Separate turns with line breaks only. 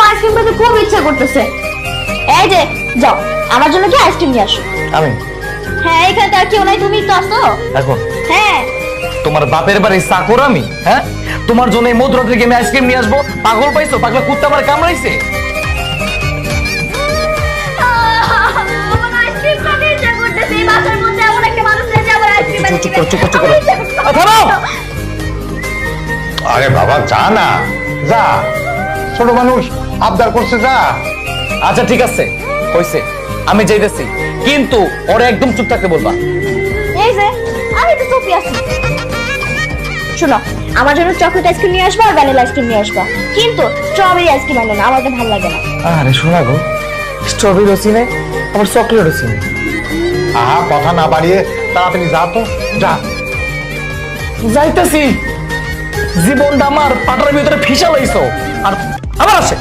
Ice cream খেতে খুব ইচ্ছা করতেছে। এই যে যাও আমার জন্য কি আইসক্রিম নিয়ে আসো।
আমি
হ্যাঁ এখানে তো আর কেউ নাই, তুমি তো আসো।
এখন
হ্যাঁ
তোমার বাপের বাড়ি চাকর আমি, হ্যাঁ? তোমার জন্য এই মধ্যরাত্রে আমি আইসক্রিম নিয়ে আসবো? পাগল পাইছো? পাগলা কুত্তা আমার কামড়াইছে?
আমার আইসক্রিম খেতে ইচ্ছা করতেছে। এই বাসার মধ্যে এমন একটা মানুষ নেই যে আমার আইসক্রিম
চুপ করো, চুপ করো, চুপ করো। থামো!
আরে বাবা যা না, যা, ছোট মানুষ আবদার করছে, যা।
আচ্ছা ঠিক আছে, হইছে, আমি যাইতেছি, কিন্তু ওরে একদম চুপ থাকতে বলবা।
এই যে আমি তো চুপই আছি। শোনো, আমার জন্য চকলেট আইসক্রিম নিয়ে আসবা আর ভ্যানিলা আইসক্রিম নিয়ে আসবা, কিন্তু স্ট্রবেরি আইসক্রিম আনো না, আমার তো ভালো লাগে না।
আরে শোনা গো, স্ট্রবেরি রসি নেই, আবার চকলেট রসি নেই।
আহা, কথা না বাড়িয়ে তাড়াতাড়ি যা তো, যা।
যাইতেছি, জীবনটা আমার পাটার ভিতরে ফিসা লাইছো, আর আবার আসে।